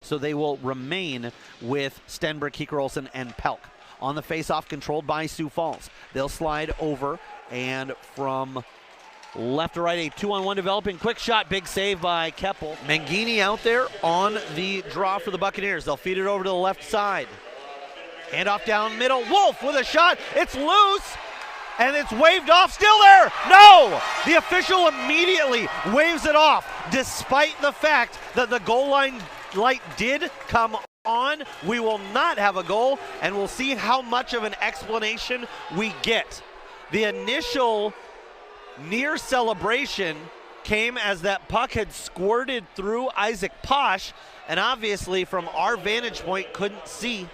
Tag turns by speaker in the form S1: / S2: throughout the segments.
S1: so they will remain with Stenberg, Kieker-Olsen, and Pelk. On the face-off, controlled by Sioux Falls. They'll slide over, and from left to right, a 2-on-1 developing. Quick shot, big save by Keppel. Mangini out there on the draw for the Buccaneers. They'll feed it over to the left side. Handoff down middle. Wolf with a shot. It's loose, and it's waved off. Still there. No! The official immediately waves it off, despite the fact that the goal line light did come on. We will not have a goal, and we'll see how much of an explanation we get. The initial near celebration came as that puck had squirted through Isaac Posh, and obviously from our vantage point couldn't see.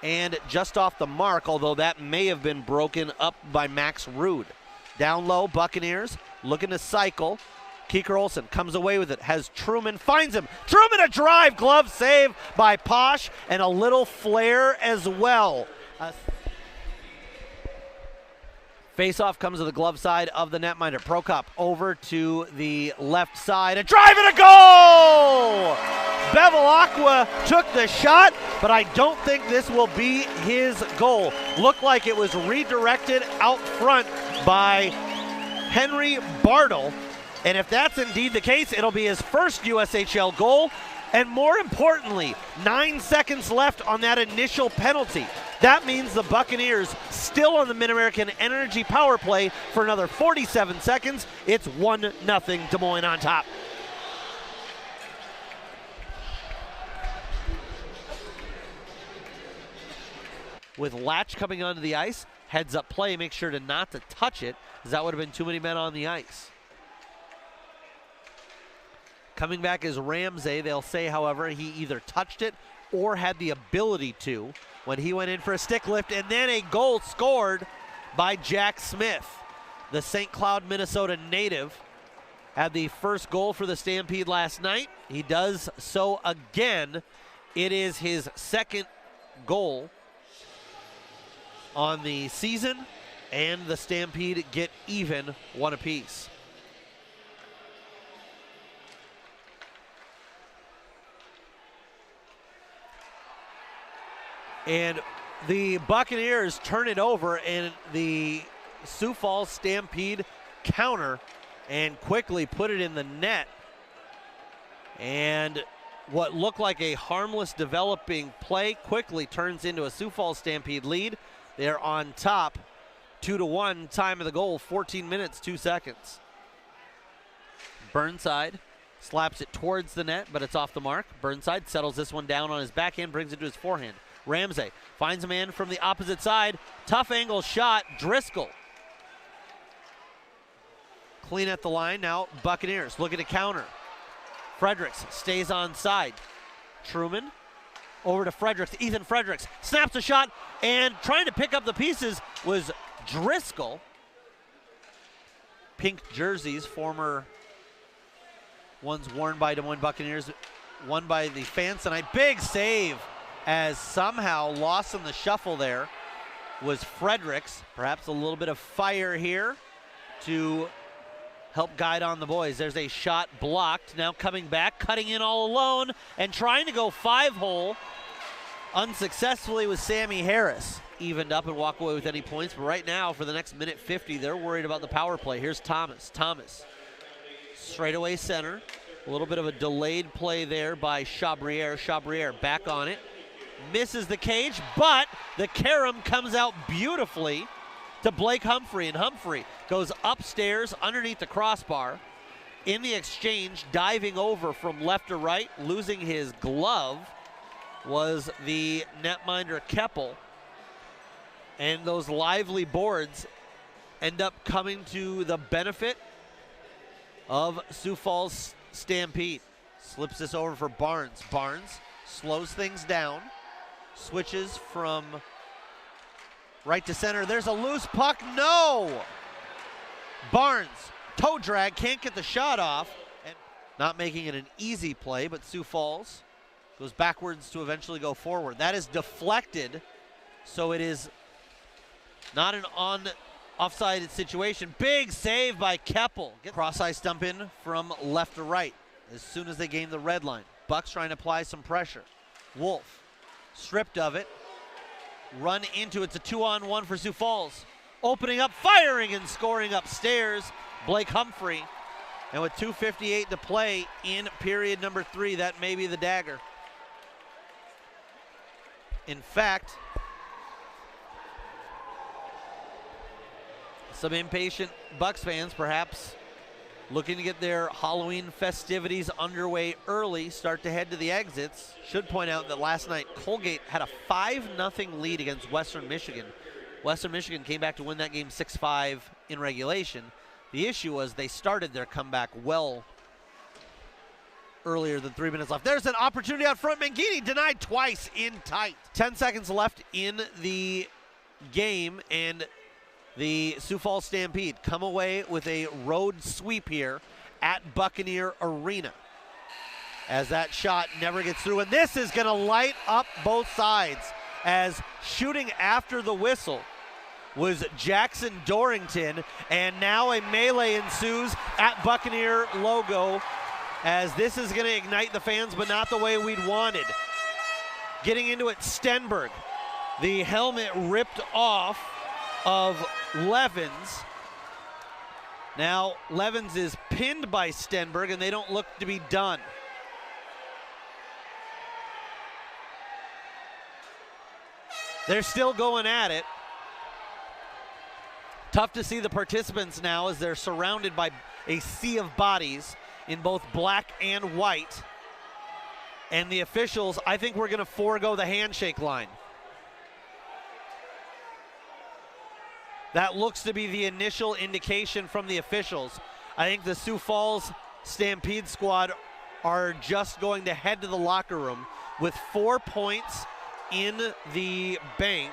S1: And just off the mark, although that may have been broken up by Max Rude. Down low, Buccaneers looking to cycle. Kieker-Olsen comes away with it, has Truman, finds him. Truman a drive, glove save by Posh, and a little flare as well. Face-off comes to the glove side of the netminder. Prokop over to the left side. A drive and a goal! Bevilacqua took the shot, but I don't think this will be his goal. Looked like it was redirected out front by Henry Bartle. And if that's indeed the case, it'll be his first USHL goal. And more importantly, 9 seconds left on that initial penalty. That means the Buccaneers still on the Mid-American Energy power play for another 47 seconds. It's 1-0 Des Moines on top. With Latch coming onto the ice, heads up play, make sure to not to touch it, because that would have been too many men on the ice. Coming back is Ramsey. They'll say, however, he either touched it or had the ability to when he went in for a stick lift, and then a goal scored by Jack Smith. The St. Cloud, Minnesota native had the first goal for the Stampede last night. He does so again. It is his second goal on the season, and the Stampede get even, one apiece. And the Buccaneers turn it over, and the Sioux Falls Stampede counter and quickly put it in the net. And what looked like a harmless developing play quickly turns into a Sioux Falls Stampede lead. They're on top, 2-1, time of the goal, 14 minutes, 2 seconds. Burnside slaps it towards the net, but it's off the mark. Burnside settles this one down on his backhand, brings it to his forehand. Ramsey finds a man from the opposite side. Tough angle shot, Driscoll. Clean at the line now, Buccaneers looking to counter. Fredericks stays on side. Truman over to Fredericks, Ethan Fredericks snaps a shot, and trying to pick up the pieces was Driscoll. Pink jerseys, former ones worn by Des Moines Buccaneers, won by the fans tonight. Big save, as somehow lost in the shuffle there was Fredericks. Perhaps a little bit of fire here to help guide on the boys. There's a shot blocked. Now coming back, cutting in all alone, and trying to go 5-hole. Unsuccessfully with Sammy Harris. Evened up and walk away with any points, but right now for the next minute 50, they're worried about the power play. Here's Thomas. Thomas, straightaway center. A little bit of a delayed play there by Chabriere. Chabriere back on it. Misses the cage, but the carom comes out beautifully to Blake Humphrey, and Humphrey goes upstairs underneath the crossbar. In the exchange, diving over from left to right, losing his glove, was the netminder Keppel. And those lively boards end up coming to the benefit of Sioux Falls Stampede. Slips this over for Barnes. Barnes slows things down, switches from right to center. There's a loose puck. No! Barnes, toe drag, can't get the shot off. And not making it an easy play, but Sioux Falls goes backwards to eventually go forward. That is deflected, so it is not an offside situation. Big save by Keppel. Cross-eye stump in from left to right as soon as they gain the red line. Bucks trying to apply some pressure. Wolf, stripped of it, run into it. It's a 2-on-1 for Sioux Falls. Opening up, firing, and scoring upstairs, Blake Humphrey. And with 2:58 to play in period number 3, that may be the dagger. In fact, some impatient Bucks fans perhaps looking to get their Halloween festivities underway early, start to head to the exits. Should point out that last night Colgate had a 5-0 lead against Western Michigan. Western Michigan came back to win that game 6-5 in regulation. The issue was they started their comeback well earlier than 3 minutes left. There's an opportunity out front. Mangini denied twice in tight. 10 seconds left in the game, and the Sioux Falls Stampede come away with a road sweep here at Buccaneer Arena, as that shot never gets through. And this is going to light up both sides, as shooting after the whistle was Jackson Dorrington, and now a melee ensues at Buccaneer logo, as this is going to ignite the fans, but not the way we'd wanted. Getting into it, Stenberg. The helmet ripped off of Levens. Now Levens is pinned by Stenberg, and they don't look to be done. They're still going at it. Tough to see the participants now as they're surrounded by a sea of bodies in both black and white. And the officials, I think we're going to forego the handshake line. That looks to be the initial indication from the officials. I think the Sioux Falls Stampede squad are just going to head to the locker room with 4 points in the bank.